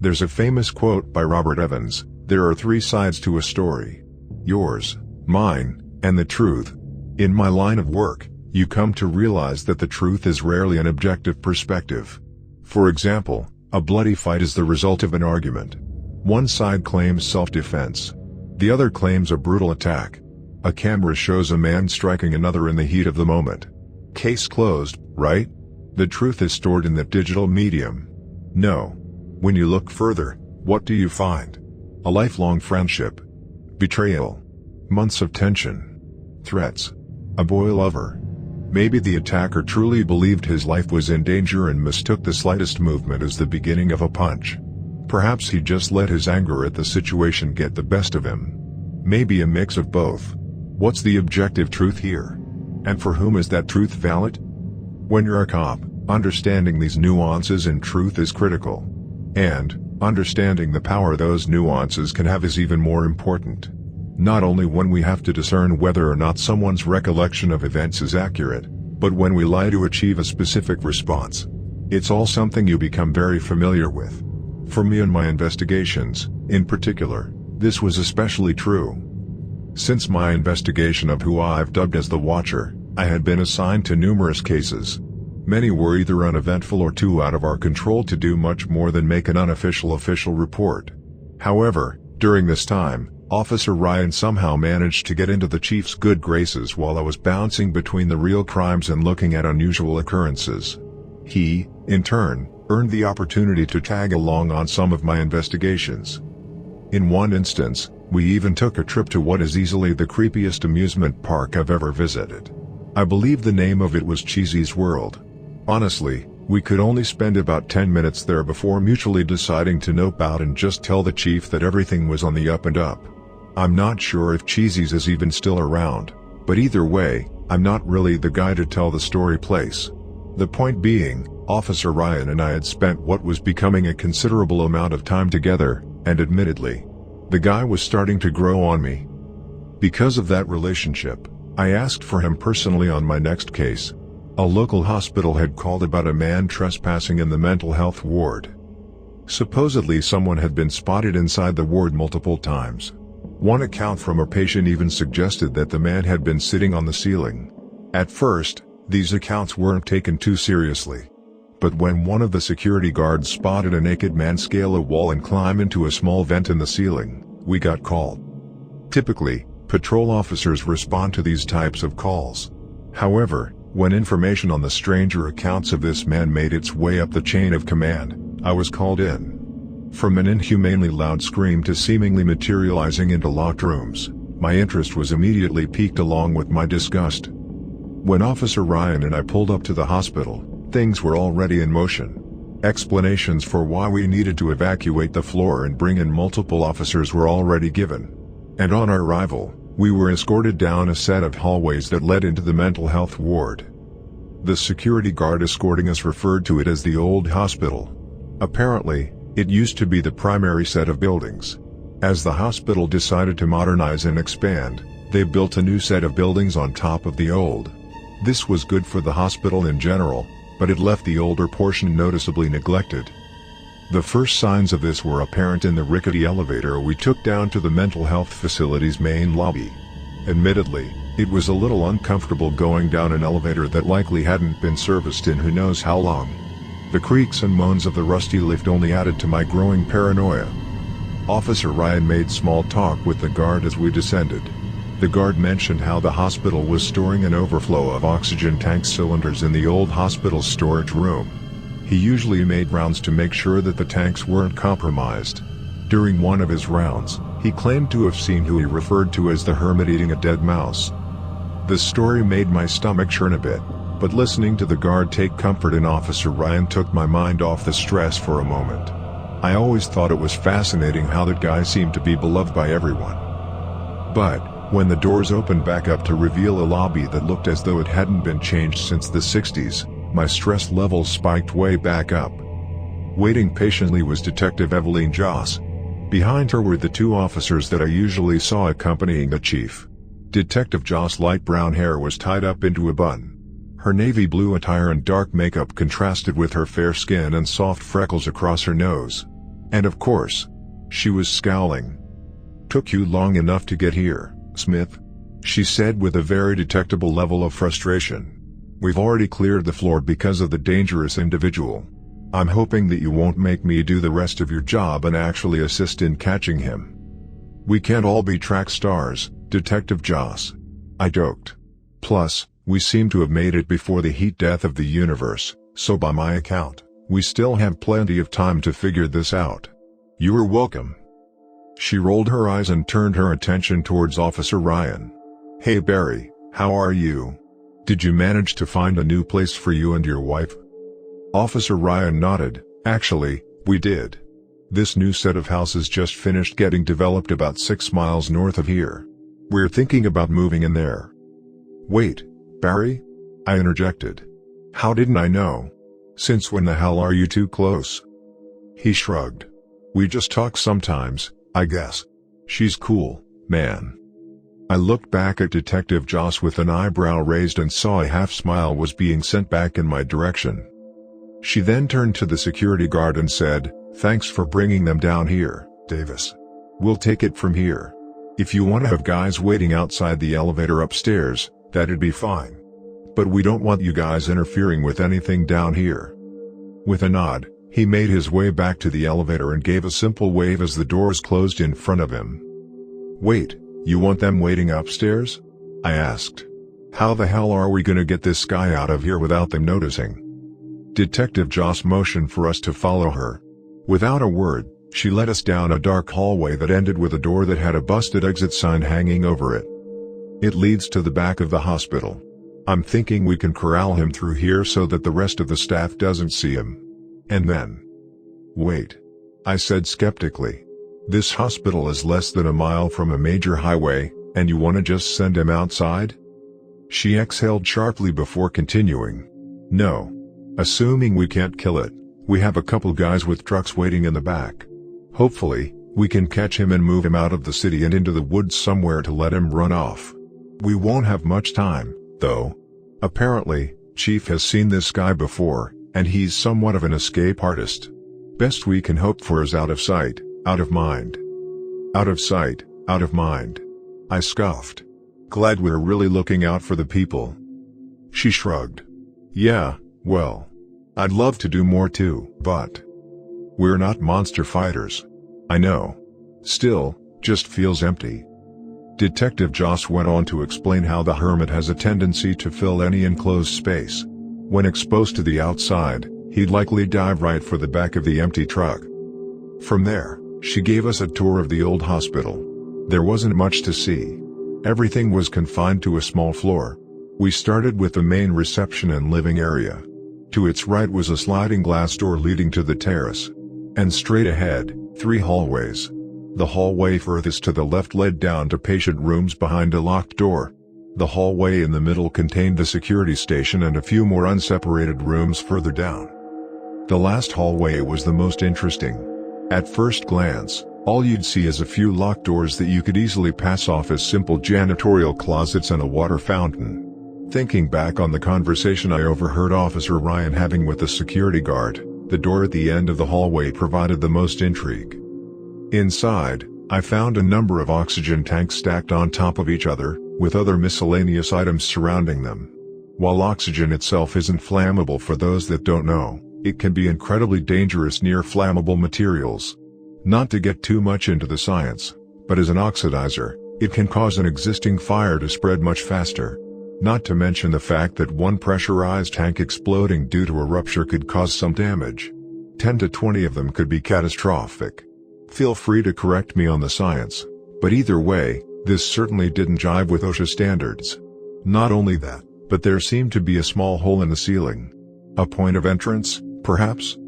There's a famous quote by Robert Evans: "There are three sides to a story. Yours, mine, and the truth." In my line of work, you come to realize that the truth is rarely an objective perspective. For example, a bloody fight is the result of an argument. One side claims self-defense. The other claims a brutal attack. A camera shows a man striking another in the heat of the moment. Case closed, right? The truth is stored in that digital medium. No. When you look further, what do you find? A lifelong friendship. Betrayal. Months of tension. Threats. A boy lover. Maybe the attacker truly believed his life was in danger and mistook the slightest movement as the beginning of a punch. Perhaps he just let his anger at the situation get the best of him. Maybe a mix of both. What's the objective truth here? And for whom is that truth valid? When you're a cop, understanding these nuances in truth is critical. And understanding the power those nuances can have is even more important. Not only when we have to discern whether or not someone's recollection of events is accurate, but when we lie to achieve a specific response. It's all something you become very familiar with. For me and my investigations, in particular, this was especially true. Since my investigation of who I've dubbed as the Watcher, I had been assigned to numerous cases. Many were either uneventful or too out of our control to do much more than make an official report. However, during this time, Officer Ryan somehow managed to get into the chief's good graces while I was bouncing between the real crimes and looking at unusual occurrences. He, in turn, earned the opportunity to tag along on some of my investigations. In one instance, we even took a trip to what is easily the creepiest amusement park I've ever visited. I believe the name of it was Cheesy's World. Honestly, we could only spend about 10 minutes there before mutually deciding to nope out and just tell the chief that everything was on the up and up. I'm not sure if Cheesy's is even still around, but either way, I'm not really the guy to tell the story place. The point being, Officer Ryan and I had spent what was becoming a considerable amount of time together, and admittedly, the guy was starting to grow on me. Because of that relationship, I asked for him personally on my next case. A local hospital had called about a man trespassing in the mental health ward. Supposedly someone had been spotted inside the ward multiple times. One account from a patient even suggested that the man had been sitting on the ceiling. At first, these accounts weren't taken too seriously. But when one of the security guards spotted a naked man scale a wall and climb into a small vent in the ceiling, we got called. Typically, patrol officers respond to these types of calls. However, when information on the stranger accounts of this man made its way up the chain of command, I was called in. From an inhumanely loud scream to seemingly materializing into locked rooms, my interest was immediately piqued along with my disgust. When Officer Ryan and I pulled up to the hospital, things were already in motion. Explanations for why we needed to evacuate the floor and bring in multiple officers were already given. And on our arrival, we were escorted down a set of hallways that led into the mental health ward. The security guard escorting us referred to it as the old hospital. Apparently, it used to be the primary set of buildings. As the hospital decided to modernize and expand, they built a new set of buildings on top of the old. This was good for the hospital in general, but it left the older portion noticeably neglected. The first signs of this were apparent in the rickety elevator we took down to the mental health facility's main lobby. Admittedly, it was a little uncomfortable going down an elevator that likely hadn't been serviced in who knows how long. The creaks and moans of the rusty lift only added to my growing paranoia. Officer Ryan made small talk with the guard as we descended. The guard mentioned how the hospital was storing an overflow of oxygen tank cylinders in the old hospital storage room. He usually made rounds to make sure that the tanks weren't compromised. During one of his rounds, he claimed to have seen who he referred to as the hermit eating a dead mouse. The story made my stomach churn a bit, but listening to the guard take comfort in Officer Ryan took my mind off the stress for a moment. I always thought it was fascinating how that guy seemed to be beloved by everyone. But, when the doors opened back up to reveal a lobby that looked as though it hadn't been changed since the 60s, my stress levels spiked way back up. Waiting patiently was Detective Eveline Joss. Behind her were the two officers that I usually saw accompanying the chief. Detective Joss' light brown hair was tied up into a bun. Her navy blue attire and dark makeup contrasted with her fair skin and soft freckles across her nose. And of course, she was scowling. "Took you long enough to get here, Smith," she said with a very detectable level of frustration. "We've already cleared the floor because of the dangerous individual. I'm hoping that you won't make me do the rest of your job and actually assist in catching him." "We can't all be track stars, Detective Joss," I joked. "Plus, we seem to have made it before the heat death of the universe, so by my account, we still have plenty of time to figure this out." "You're welcome." She rolled her eyes and turned her attention towards Officer Ryan. "Hey Barry, how are you? Did you manage to find a new place for you and your wife?" Officer Ryan nodded. "Actually, we did. This new set of houses just finished getting developed about 6 miles north of here. We're thinking about moving in there." "Wait, Barry?" I interjected. "How didn't I know? Since when the hell are you too close?" He shrugged. "We just talk sometimes, I guess. She's cool, man." I looked back at Detective Joss with an eyebrow raised and saw a half smile was being sent back in my direction. She then turned to the security guard and said, "Thanks for bringing them down here, Davis. We'll take it from here. If you want to have guys waiting outside the elevator upstairs, that'd be fine. But we don't want you guys interfering with anything down here." With a nod, he made his way back to the elevator and gave a simple wave as the doors closed in front of him. "Wait, you want them waiting upstairs?" I asked. "How the hell are we gonna get this guy out of here without them noticing?" Detective Joss motioned for us to follow her. Without a word, she led us down a dark hallway that ended with a door that had a busted exit sign hanging over it. "It leads to the back of the hospital. I'm thinking we can corral him through here so that the rest of the staff doesn't see him. And then..." "Wait," I said skeptically. "This hospital is less than a mile from a major highway, and you want to just send him outside?" She exhaled sharply before continuing. "No. Assuming we can't kill it, we have a couple guys with trucks waiting in the back. Hopefully, we can catch him and move him out of the city and into the woods somewhere to let him run off. We won't have much time, though. Apparently, Chief has seen this guy before, and he's somewhat of an escape artist. Best we can hope for is out of sight, out of mind." "Out of sight, out of mind," I scoffed. "Glad we're really looking out for the people." She shrugged. "Yeah, well, I'd love to do more too, but we're not monster fighters." "I know. Still, just feels empty." Detective Joss went on to explain how the hermit has a tendency to fill any enclosed space. When exposed to the outside, he'd likely dive right for the back of the empty truck. From there, she gave us a tour of the old hospital. There wasn't much to see. Everything was confined to a small floor. We started with the main reception and living area. To its right was a sliding glass door leading to the terrace. And straight ahead, 3 hallways. The hallway furthest to the left led down to patient rooms behind a locked door. The hallway in the middle contained the security station and a few more unseparated rooms further down. The last hallway was the most interesting. At first glance, all you'd see is a few locked doors that you could easily pass off as simple janitorial closets and a water fountain. Thinking back on the conversation I overheard Officer Ryan having with the security guard, the door at the end of the hallway provided the most intrigue. Inside, I found a number of oxygen tanks stacked on top of each other, with other miscellaneous items surrounding them. While oxygen itself isn't flammable, for those that don't know, it can be incredibly dangerous near flammable materials. Not to get too much into the science, but as an oxidizer, it can cause an existing fire to spread much faster. Not to mention the fact that one pressurized tank exploding due to a rupture could cause some damage. 10 to 20 of them could be catastrophic. Feel free to correct me on the science, but either way, this certainly didn't jive with OSHA standards. Not only that, but there seemed to be a small hole in the ceiling. A point of entrance, perhaps?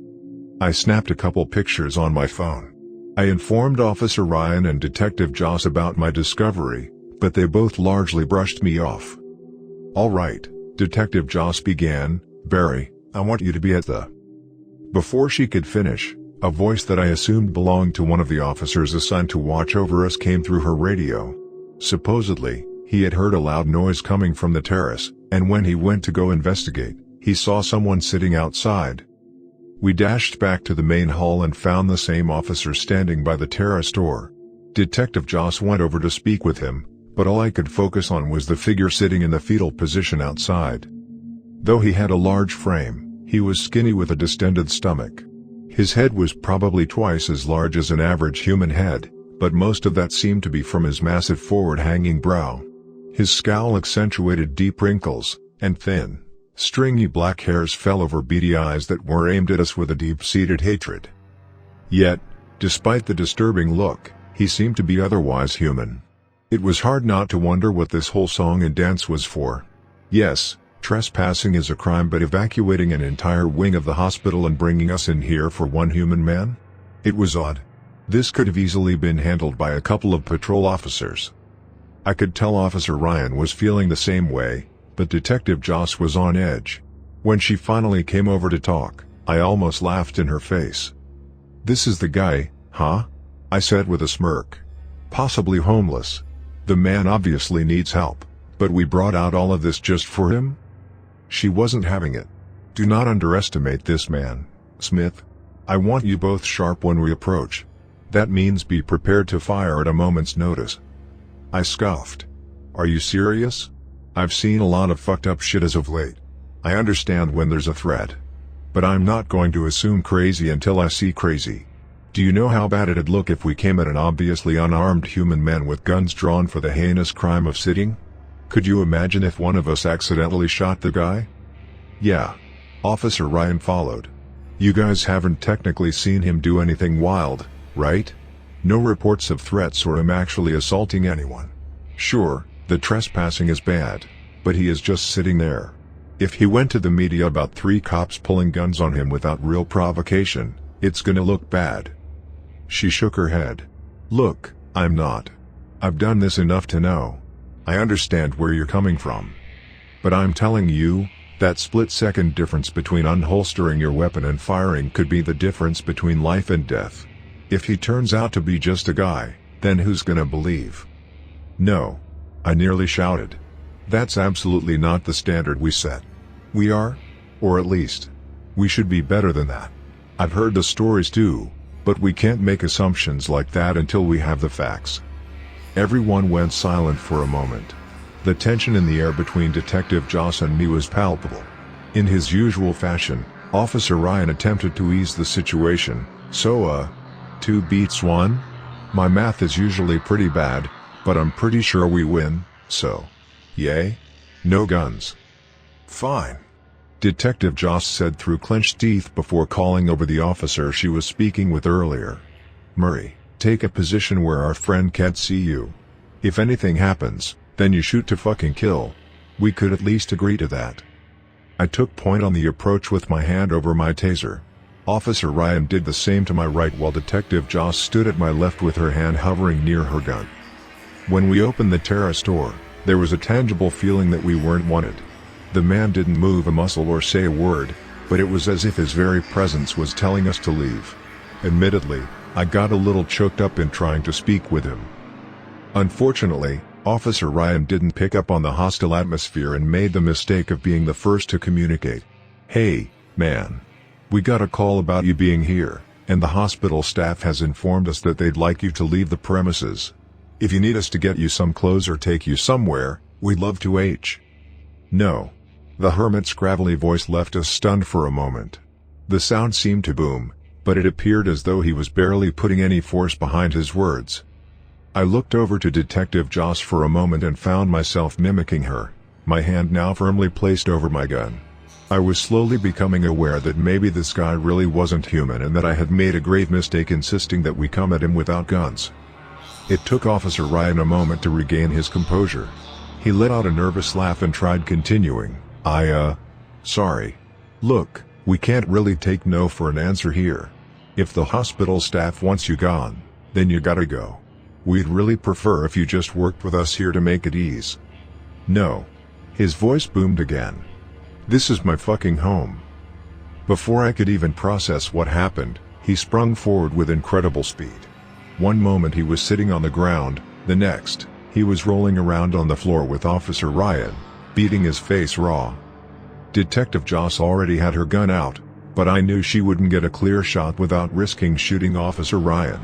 I snapped a couple pictures on my phone. I informed Officer Ryan and Detective Joss about my discovery, but they both largely brushed me off. "All right," Detective Joss began, "Barry, I want you to be at the..." Before she could finish, a voice that I assumed belonged to one of the officers assigned to watch over us came through her radio. Supposedly, he had heard a loud noise coming from the terrace, and when he went to go investigate, he saw someone sitting outside. We dashed back to the main hall and found the same officer standing by the terrace door. Detective Joss went over to speak with him, but all I could focus on was the figure sitting in the fetal position outside. Though he had a large frame, he was skinny with a distended stomach. His head was probably twice as large as an average human head, but most of that seemed to be from his massive forward-hanging brow. His scowl accentuated deep wrinkles, and thin, stringy black hairs fell over beady eyes that were aimed at us with a deep-seated hatred. Yet, despite the disturbing look, he seemed to be otherwise human. It was hard not to wonder what this whole song and dance was for. Yes, trespassing is a crime, but evacuating an entire wing of the hospital and bringing us in here for one human man? It was odd. This could have easily been handled by a couple of patrol officers. I could tell Officer Ryan was feeling the same way, but Detective Joss was on edge. When she finally came over to talk, I almost laughed in her face. "This is the guy, huh?" I said with a smirk. "Possibly homeless. The man obviously needs help, but we brought out all of this just for him?" She wasn't having it. "Do not underestimate this man, Smith. I want you both sharp when we approach. That means be prepared to fire at a moment's notice." I scoffed. "Are you serious? I've seen a lot of fucked up shit as of late. I understand when there's a threat. But I'm not going to assume crazy until I see crazy. Do you know how bad it'd look if we came at an obviously unarmed human man with guns drawn for the heinous crime of sitting? Could you imagine if one of us accidentally shot the guy?" "Yeah." Officer Ryan followed. "You guys haven't technically seen him do anything wild, right? No reports of threats or him actually assaulting anyone. Sure, the trespassing is bad, but he is just sitting there. If he went to the media about 3 cops pulling guns on him without real provocation, it's gonna look bad." She shook her head. "Look, I'm not. I've done this enough to know. I understand where you're coming from. But I'm telling you, that split-second difference between unholstering your weapon and firing could be the difference between life and death. If he turns out to be just a guy, then who's gonna believe?" "No," I nearly shouted. "That's absolutely not the standard we set. We are? Or at least, we should be better than that. I've heard the stories too, but we can't make assumptions like that until we have the facts." Everyone went silent for a moment. The tension in the air between Detective Joss and me was palpable. In his usual fashion, Officer Ryan attempted to ease the situation. "So, 2 beats 1? My math is usually pretty bad, but I'm pretty sure we win, so. Yay? No guns." "Fine," Detective Joss said through clenched teeth before calling over the officer she was speaking with earlier. "Murray, take a position where our friend can't see you. If anything happens, then you shoot to fucking kill. We could at least agree to that." I took point on the approach with my hand over my taser. Officer Ryan did the same to my right while Detective Joss stood at my left with her hand hovering near her gun. When we opened the terrace door, there was a tangible feeling that we weren't wanted. The man didn't move a muscle or say a word, but it was as if his very presence was telling us to leave. Admittedly, I got a little choked up in trying to speak with him. Unfortunately, Officer Ryan didn't pick up on the hostile atmosphere and made the mistake of being the first to communicate. "Hey, man. We got a call about you being here, and the hospital staff has informed us that they'd like you to leave the premises. If you need us to get you some clothes or take you somewhere, we'd love to No." The hermit's gravelly voice left us stunned for a moment. The sound seemed to boom, but it appeared as though he was barely putting any force behind his words. I looked over to Detective Joss for a moment and found myself mimicking her, my hand now firmly placed over my gun. I was slowly becoming aware that maybe this guy really wasn't human and that I had made a grave mistake insisting that we come at him without guns. It took Officer Ryan a moment to regain his composure. He let out a nervous laugh and tried continuing. Sorry. Look, we can't really take no for an answer here. If the hospital staff wants you gone, then you gotta go. We'd really prefer if you just worked with us here to make it ease." "No." His voice boomed again. "This is my fucking home." Before I could even process what happened, he sprung forward with incredible speed. One moment he was sitting on the ground, the next, he was rolling around on the floor with Officer Ryan, beating his face raw. Detective Joss already had her gun out, but I knew she wouldn't get a clear shot without risking shooting Officer Ryan.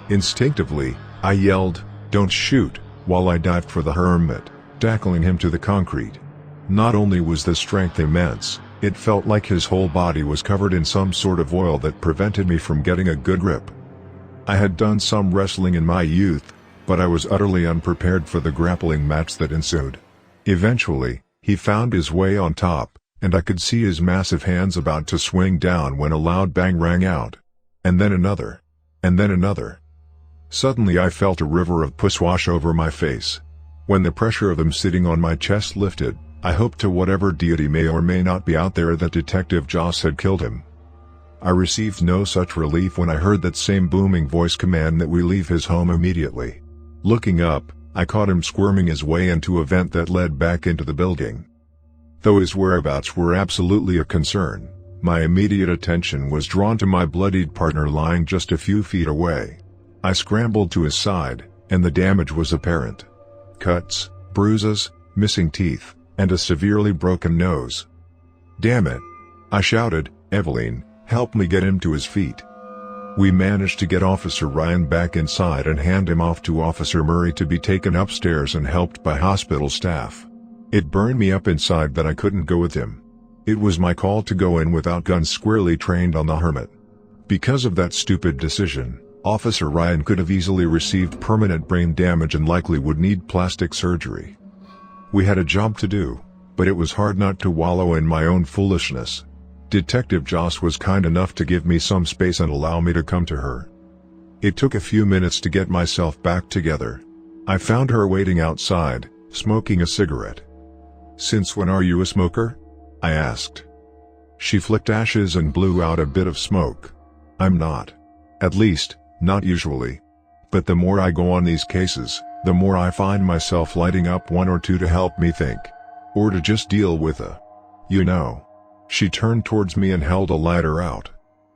Instinctively, I yelled, "Don't shoot," while I dived for the Hermit, tackling him to the concrete. Not only was the strength immense, it felt like his whole body was covered in some sort of oil that prevented me from getting a good grip. I had done some wrestling in my youth, but I was utterly unprepared for the grappling match that ensued. Eventually, he found his way on top, and I could see his massive hands about to swing down when a loud bang rang out. And then another. And then another. Suddenly I felt a river of pus wash over my face. When the pressure of him sitting on my chest lifted, I hoped to whatever deity may or may not be out there that Detective Joss had killed him. I received no such relief when I heard that same booming voice command that we leave his home immediately. Looking up, I caught him squirming his way into a vent that led back into the building. Though his whereabouts were absolutely a concern, my immediate attention was drawn to my bloodied partner lying just a few feet away. I scrambled to his side, and the damage was apparent. Cuts, bruises, missing teeth, and a severely broken nose. "Damn it!" I shouted, "Eveline, help me get him to his feet." We managed to get Officer Ryan back inside and hand him off to Officer Murray to be taken upstairs and helped by hospital staff. It burned me up inside that I couldn't go with him. It was my call to go in without guns squarely trained on the Hermit. Because of that stupid decision, Officer Ryan could have easily received permanent brain damage and likely would need plastic surgery. We had a job to do, but it was hard not to wallow in my own foolishness. Detective Joss was kind enough to give me some space and allow me to come to her. It took a few minutes to get myself back together. I found her waiting outside, smoking a cigarette. "Since when are you a smoker?" I asked. She flicked ashes and blew out a bit of smoke. "I'm not. At least, not usually. But the more I go on these cases, the more I find myself lighting up one or two to help me think. Or to just deal with you know." She turned towards me and held a lighter out.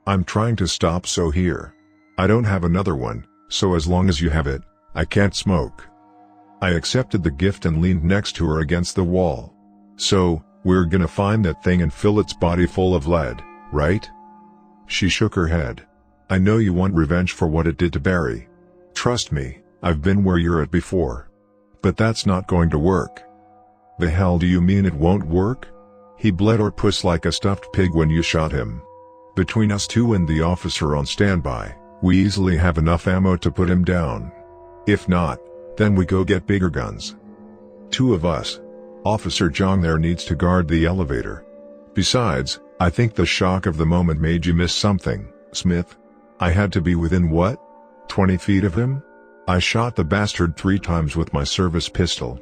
"I'm trying to stop, so here. I don't have another one, so as long as you have it, I can't smoke." I accepted the gift and leaned next to her against the wall. "So, we're gonna find that thing and fill its body full of lead, right?" She shook her head. "I know you want revenge for what it did to Barry. Trust me, I've been where you're at before. But that's not going to work." "The hell do you mean it won't work? He bled or puss like a stuffed pig when you shot him. Between us two and the officer on standby, we easily have enough ammo to put him down. If not, then we go get bigger guns. Two of us. Officer Jong there needs to guard the elevator. Besides, I think the shock of the moment made you miss something, Smith. I had to be within what? 20 feet of him? I shot the bastard 3 times with my service pistol.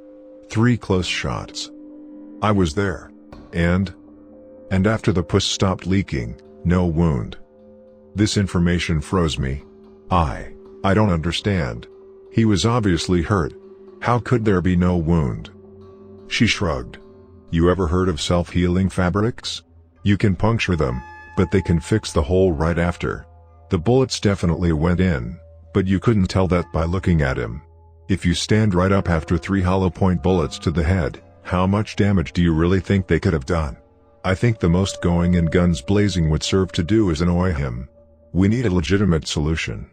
3 close shots. I was there. And after the puss stopped leaking, no wound." This information froze me. I don't understand. He was obviously hurt. How could there be no wound? She shrugged. "You ever heard of self-healing fabrics? You can puncture them, but they can fix the hole right after. The bullets definitely went in, but you couldn't tell that by looking at him. If you stand right up after 3 hollow point bullets to the head, how much damage do you really think they could have done? I think the most going in guns blazing would serve to do is annoy him. We need a legitimate solution."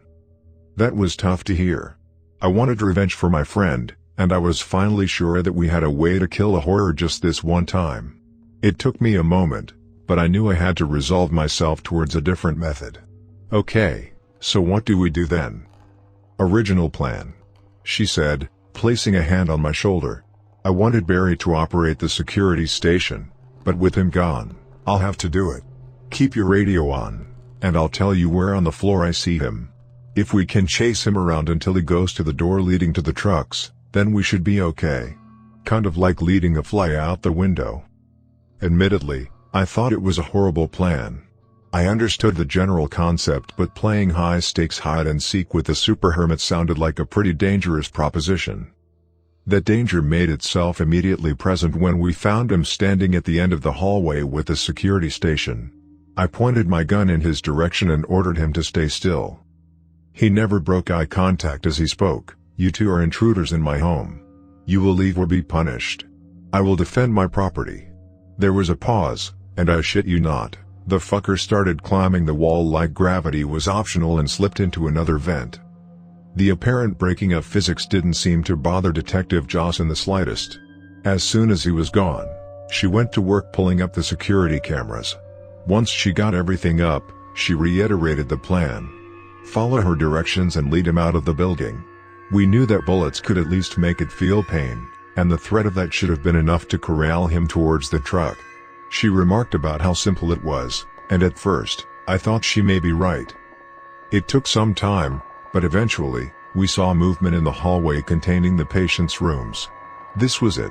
That was tough to hear. I wanted revenge for my friend, and I was finally sure that we had a way to kill a horror just this one time. It took me a moment, but I knew I had to resolve myself towards a different method. "Okay, so what do we do then?" "Original plan," she said, placing a hand on my shoulder. "I wanted Barry to operate the security station, but with him gone, I'll have to do it. Keep your radio on, and I'll tell you where on the floor I see him. If we can chase him around until he goes to the door leading to the trucks, then we should be okay. Kind of like leading a fly out the window." Admittedly, I thought it was a horrible plan. I understood the general concept, but playing high-stakes hide-and-seek with the Super Hermit sounded like a pretty dangerous proposition. That danger made itself immediately present when we found him standing at the end of the hallway with the security station. I pointed my gun in his direction and ordered him to stay still. He never broke eye contact as he spoke. "You two are intruders in my home. You will leave or be punished. I will defend my property." There was a pause, and I shit you not, The fucker started climbing the wall like gravity was optional and slipped into another vent. The apparent breaking of physics didn't seem to bother Detective Joss in the slightest. As soon as he was gone, she went to work pulling up the security cameras. Once she got everything up, she reiterated the plan. Follow her directions and lead him out of the building. We knew that bullets could at least make it feel pain, and the threat of that should have been enough to corral him towards the truck. She remarked about how simple it was, and at first, I thought she may be right. It took some time, but eventually, we saw movement in the hallway containing the patient's rooms. This was it.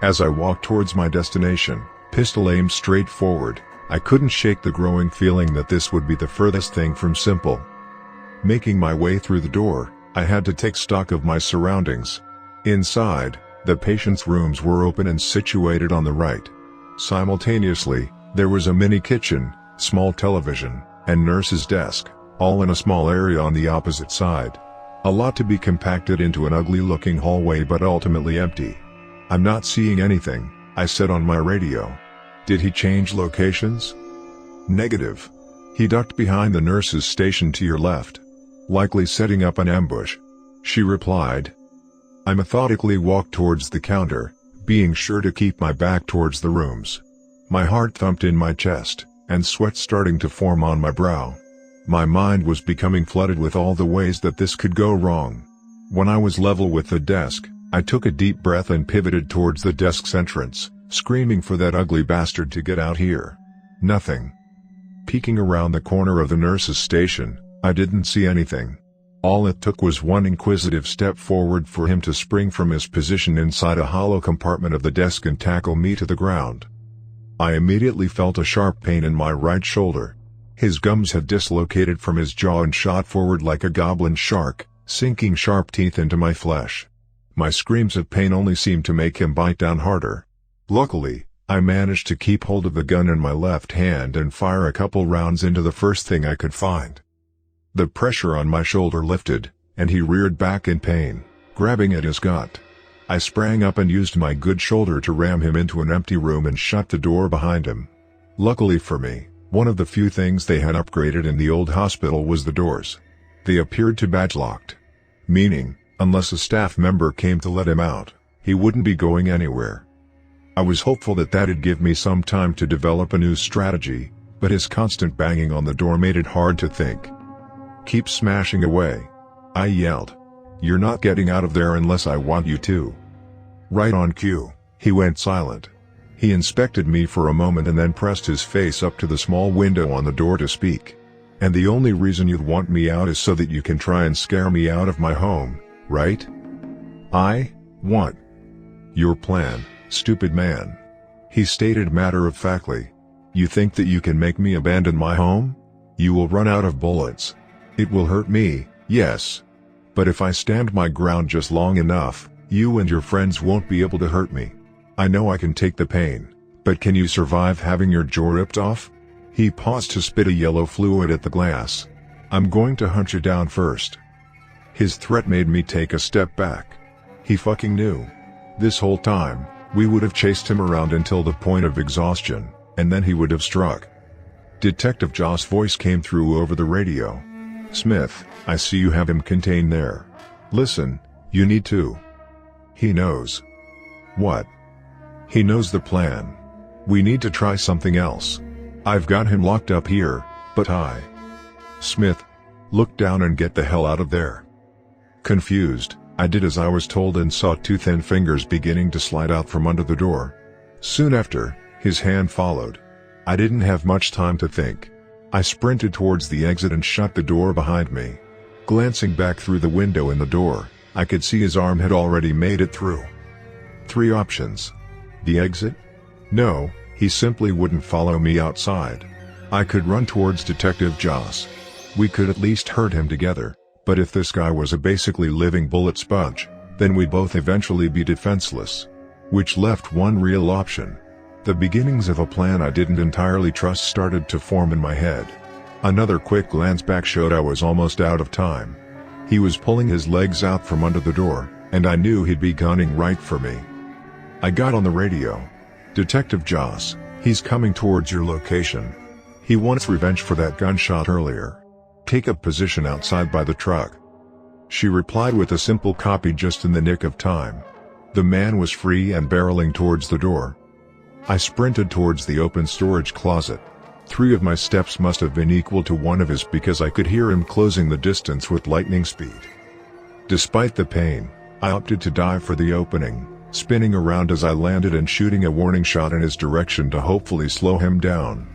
As I walked towards my destination, pistol aimed straight forward, I couldn't shake the growing feeling that this would be the furthest thing from simple. Making my way through the door, I had to take stock of my surroundings. Inside, the patient's rooms were open and situated on the right. Simultaneously, there was a mini kitchen, small television, and nurse's desk, all in a small area on the opposite side. A lot to be compacted into an ugly-looking hallway but ultimately empty. "I'm not seeing anything," I said on my radio. "Did he change locations?" "Negative. He ducked behind the nurse's station to your left. Likely setting up an ambush," she replied. I methodically walked towards the counter, being sure to keep my back towards the rooms. My heart thumped in my chest, and sweat starting to form on my brow. My mind was becoming flooded with all the ways that this could go wrong. When I was level with the desk, I took a deep breath and pivoted towards the desk's entrance, screaming for that ugly bastard to get out here. Nothing. Peeking around the corner of the nurse's station, I didn't see anything. All it took was one inquisitive step forward for him to spring from his position inside a hollow compartment of the desk and tackle me to the ground. I immediately felt a sharp pain in my right shoulder. His gums had dislocated from his jaw and shot forward like a goblin shark, sinking sharp teeth into my flesh. My screams of pain only seemed to make him bite down harder. Luckily, I managed to keep hold of the gun in my left hand and fire a couple rounds into the first thing I could find. The pressure on my shoulder lifted, and he reared back in pain, grabbing at his gut. I sprang up and used my good shoulder to ram him into an empty room and shut the door behind him. Luckily for me, one of the few things they had upgraded in the old hospital was the doors. They appeared to badge locked. Meaning, unless a staff member came to let him out, he wouldn't be going anywhere. I was hopeful that that'd give me some time to develop a new strategy, but his constant banging on the door made it hard to think. "Keep smashing away," I yelled. "You're not getting out of there unless I want you to." Right on cue, he went silent. He inspected me for a moment and then pressed his face up to the small window on the door to speak. "And the only reason you'd want me out is so that you can try and scare me out of my home, right?" "I want your plan, stupid man," he stated matter-of-factly. "You think that you can make me abandon my home? You will run out of bullets. It will hurt me, yes. But if I stand my ground just long enough, you and your friends won't be able to hurt me. I know I can take the pain, but can you survive having your jaw ripped off?" He paused to spit a yellow fluid at the glass. "I'm going to hunt you down first." His threat made me take a step back. He fucking knew. This whole time, we would have chased him around until the point of exhaustion, and then he would have struck. Detective Joss' voice came through over the radio. "Smith, I see you have him contained there. Listen, you need to." "He knows." "What?" "He knows the plan. We need to try something else. I've got him locked up here, but Smith, look down and get the hell out of there." Confused, I did as I was told and saw two thin fingers beginning to slide out from under the door. Soon after, his hand followed. I didn't have much time to think. I sprinted towards the exit and shut the door behind me. Glancing back through the window in the door, I could see his arm had already made it through. 3 options. The exit? No, he simply wouldn't follow me outside. I could run towards Detective Joss. We could at least hurt him together, but if this guy was a basically living bullet sponge, then we'd both eventually be defenseless. Which left one real option. The beginnings of a plan I didn't entirely trust started to form in my head. Another quick glance back showed I was almost out of time. He was pulling his legs out from under the door, and I knew he'd be gunning right for me. I got on the radio. "Detective Joss, he's coming towards your location. He wants revenge for that gunshot earlier. Take a position outside by the truck." She replied with a simple copy just in the nick of time. The man was free and barreling towards the door. I sprinted towards the open storage closet. 3 of my steps must have been equal to 1 of his because I could hear him closing the distance with lightning speed. Despite the pain, I opted to dive for the opening, spinning around as I landed and shooting a warning shot in his direction to hopefully slow him down.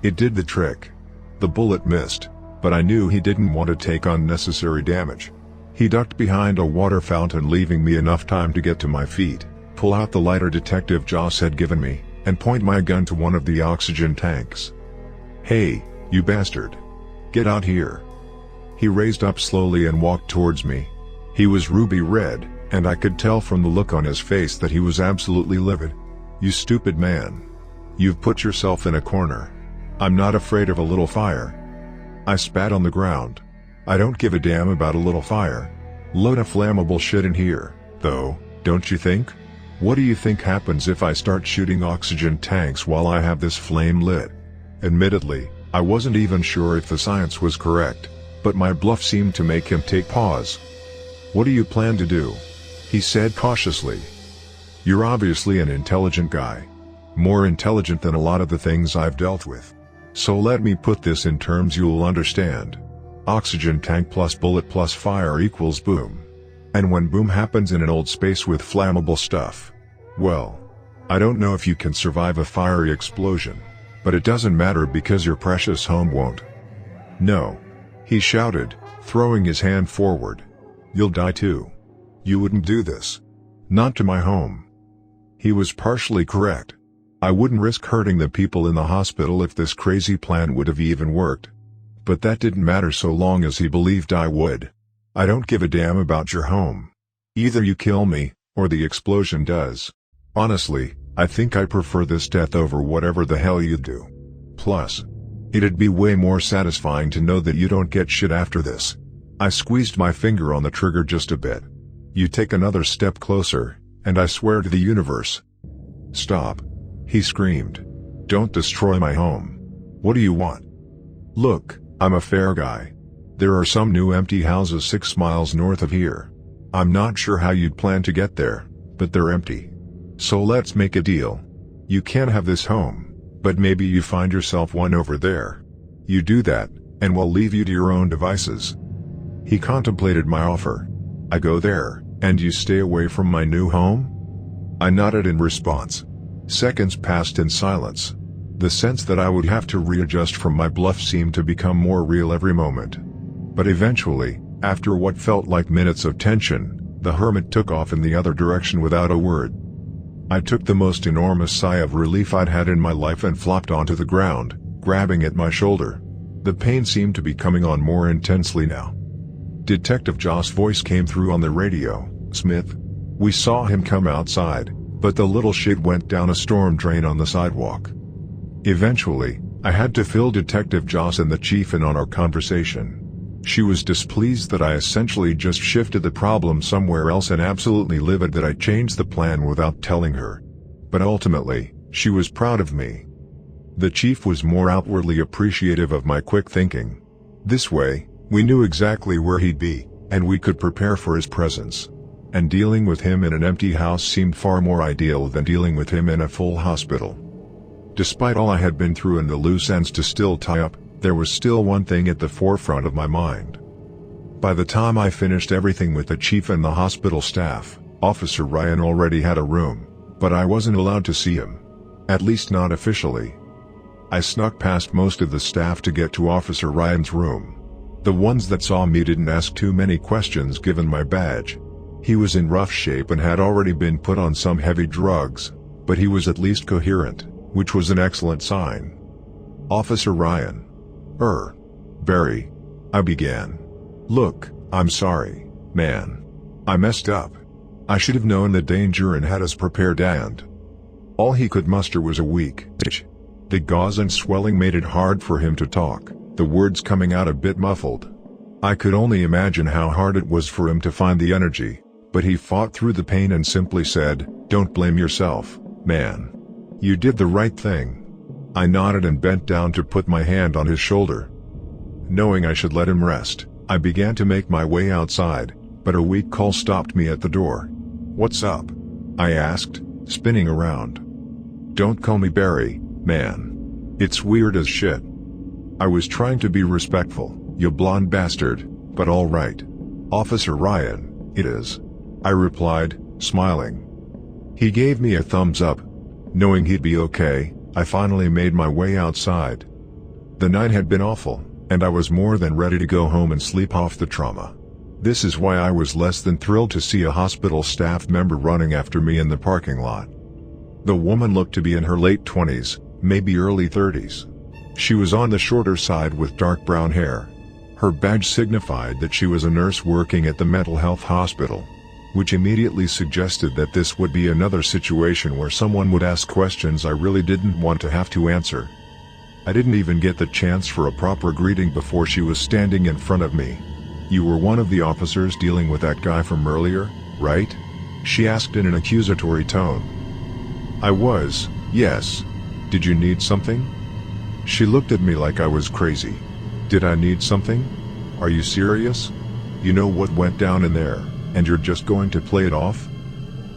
It did the trick. The bullet missed, but I knew he didn't want to take unnecessary damage. He ducked behind a water fountain, leaving me enough time to get to my feet, pull out the lighter Detective Joss had given me, and point my gun to one of the oxygen tanks. "Hey, you bastard. Get out here." He raised up slowly and walked towards me. He was ruby red, and I could tell from the look on his face that he was absolutely livid. "You stupid man. You've put yourself in a corner. I'm not afraid of a little fire." I spat on the ground. "I don't give a damn about a little fire. Load of flammable shit in here, though, don't you think? What do you think happens if I start shooting oxygen tanks while I have this flame lit?" Admittedly, I wasn't even sure if the science was correct, but my bluff seemed to make him take pause. "What do you plan to do?" he said cautiously. "You're obviously an intelligent guy. More intelligent than a lot of the things I've dealt with. So let me put this in terms you'll understand. Oxygen tank plus bullet plus fire equals boom. And when boom happens in an old space with flammable stuff, well, I don't know if you can survive a fiery explosion, but it doesn't matter because your precious home won't." "No," he shouted, throwing his hand forward. "You'll die too. You wouldn't do this. Not to my home." He was partially correct. I wouldn't risk hurting the people in the hospital if this crazy plan would have even worked. But that didn't matter so long as he believed I would. "I don't give a damn about your home. Either you kill me, or the explosion does. Honestly, I think I prefer this death over whatever the hell you do. Plus, it'd be way more satisfying to know that you don't get shit after this." I squeezed my finger on the trigger just a bit. "You take another step closer, and I swear to the universe." "Stop," he screamed. "Don't destroy my home. What do you want?" "Look, I'm a fair guy. There are some new empty houses 6 miles north of here. I'm not sure how you'd plan to get there, but they're empty. So let's make a deal. You can't have this home, but maybe you find yourself one over there. You do that, and we'll leave you to your own devices." He contemplated my offer. "I go there, and you stay away from my new home?" I nodded in response. Seconds passed in silence. The sense that I would have to readjust from my bluff seemed to become more real every moment. But eventually, after what felt like minutes of tension, the hermit took off in the other direction without a word. I took the most enormous sigh of relief I'd had in my life and flopped onto the ground, grabbing at my shoulder. The pain seemed to be coming on more intensely now. Detective Joss' voice came through on the radio. "Smith, we saw him come outside, but the little shit went down a storm drain on the sidewalk." Eventually, I had to fill Detective Joss and the chief in on our conversation. She was displeased that I essentially just shifted the problem somewhere else and absolutely livid that I changed the plan without telling her. But ultimately, she was proud of me. The chief was more outwardly appreciative of my quick thinking. This way, we knew exactly where he'd be, and we could prepare for his presence. And dealing with him in an empty house seemed far more ideal than dealing with him in a full hospital. Despite all I had been through and the loose ends to still tie up, there was still one thing at the forefront of my mind. By the time I finished everything with the chief and the hospital staff, Officer Ryan already had a room, but I wasn't allowed to see him. At least not officially. I snuck past most of the staff to get to Officer Ryan's room. The ones that saw me didn't ask too many questions given my badge. He was in rough shape and had already been put on some heavy drugs, but he was at least coherent, which was an excellent sign. "Officer Ryan." Barry," I began. "Look, I'm sorry, man. I messed up. I should have known the danger and had us prepared and..." All he could muster was a weak tch. The gauze and swelling made it hard for him to talk, the words coming out a bit muffled. I could only imagine how hard it was for him to find the energy, but he fought through the pain and simply said, "Don't blame yourself, man. You did the right thing. I nodded and bent down to put my hand on his shoulder. Knowing I should let him rest, I began to make my way outside, but a weak call stopped me at the door. "What's up?" I asked, spinning around. "Don't call me Barry, man. It's weird as shit." I was trying to be respectful, "You blonde bastard, but all right. Officer Ryan, it is," I replied, smiling. He gave me a thumbs up. Knowing he'd be okay, I finally made my way outside. The night had been awful, and I was more than ready to go home and sleep off the trauma. This is why I was less than thrilled to see a hospital staff member running after me in the parking lot. The woman looked to be in her late 20s, maybe early 30s. She was on the shorter side with dark brown hair. Her badge signified that she was a nurse working at the mental health hospital, which immediately suggested that this would be another situation where someone would ask questions I really didn't want to have to answer. I didn't even get the chance for a proper greeting before she was standing in front of me. "You were one of the officers dealing with that guy from earlier, right?" she asked in an accusatory tone. I was, "Yes. Did you need something?" She looked at me like I was crazy. "Did I need something? Are you serious? You know what went down in there, and you're just going to play it off?"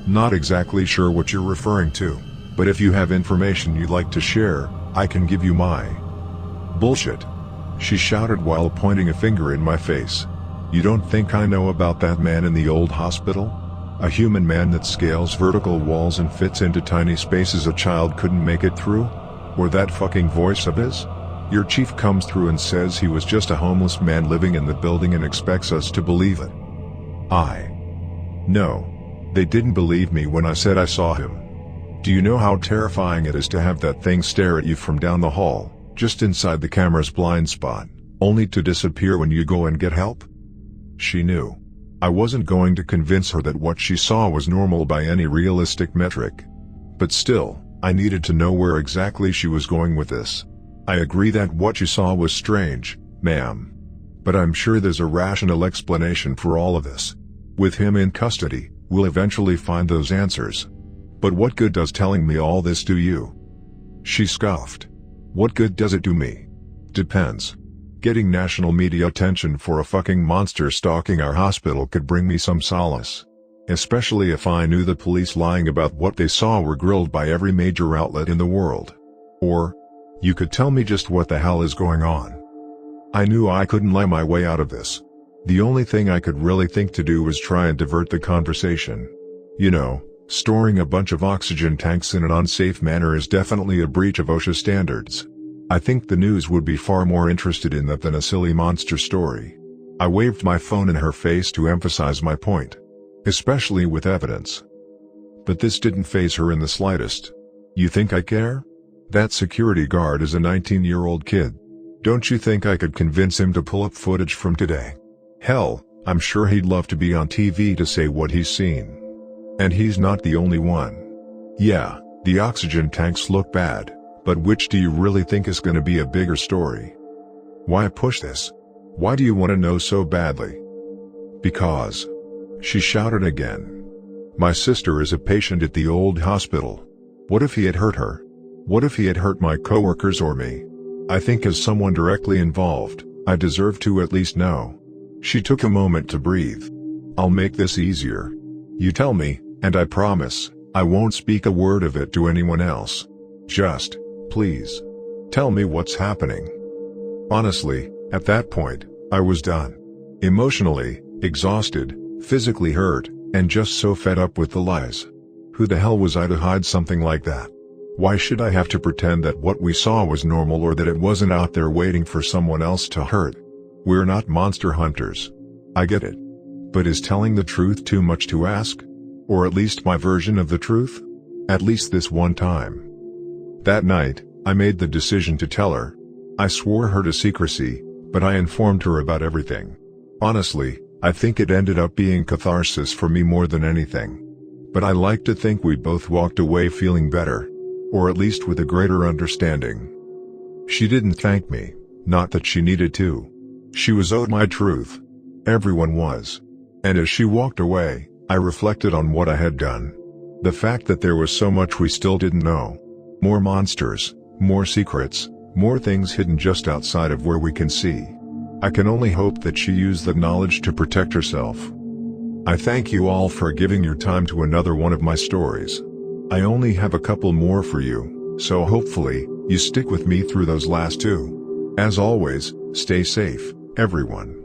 "Not exactly sure what you're referring to, but if you have information you'd like to share, I can give you my..." "Bullshit," she shouted while pointing a finger in my face. "You don't think I know about that man in the old hospital? A human man that scales vertical walls and fits into tiny spaces a child couldn't make it through? Or that fucking voice of his? Your chief comes through and says he was just a homeless man living in the building and expects us to believe it." No. They didn't believe me when I said I saw him. Do you know how terrifying it is to have that thing stare at you from down the hall, just inside the camera's blind spot, only to disappear when you go and get help? She knew. I wasn't going to convince her that what she saw was normal by any realistic metric. But still, I needed to know where exactly she was going with this. "I agree that what you saw was strange, ma'am. But I'm sure there's a rational explanation for all of this. With him in custody, we'll eventually find those answers. But what good does telling me all this do you?" She scoffed. "What good does it do me? Depends. Getting national media attention for a fucking monster stalking our hospital could bring me some solace. Especially if I knew the police lying about what they saw were grilled by every major outlet in the world. Or, you could tell me just what the hell is going on." I knew I couldn't lie my way out of this. The only thing I could really think to do was try and divert the conversation. You know, storing a bunch of oxygen tanks in an unsafe manner is definitely a breach of OSHA standards. I think the news would be far more interested in that than a silly monster story. I waved my phone in her face to emphasize my point. Especially with evidence. But this didn't faze her in the slightest. "You think I care? That security guard is a 19-year-old kid. Don't you think I could convince him to pull up footage from today? Hell, I'm sure he'd love to be on TV to say what he's seen. And he's not the only one. Yeah, the oxygen tanks look bad, but which do you really think is gonna be a bigger story? Why push this? Why do you want to know so badly?" "Because," she shouted again. "My sister is a patient at the old hospital. What if he had hurt her? What if he had hurt my coworkers or me? I think as someone directly involved, I deserve to at least know." She took a moment to breathe. "I'll make this easier. You tell me, and I promise, I won't speak a word of it to anyone else. Just, please, tell me what's happening." Honestly, at that point, I was done. Emotionally, exhausted, physically hurt, and just so fed up with the lies. Who the hell was I to hide something like that? Why should I have to pretend that what we saw was normal or that it wasn't out there waiting for someone else to hurt? We're not monster hunters. I get it. But is telling the truth too much to ask? Or at least my version of the truth? At least this one time. That night, I made the decision to tell her. I swore her to secrecy, but I informed her about everything. Honestly, I think it ended up being catharsis for me more than anything. But I like to think we both walked away feeling better. Or at least with a greater understanding. She didn't thank me, not that she needed to. She was owed my truth. Everyone was. And as she walked away, I reflected on what I had done. The fact that there was so much we still didn't know. More monsters, More secrets, more things hidden just outside of where we can see. I can only hope that she used that knowledge to protect herself. I thank you all for giving your time to another one of my stories. I only have a couple more for you, so hopefully, you stick with me through those last two. As always, stay safe, everyone.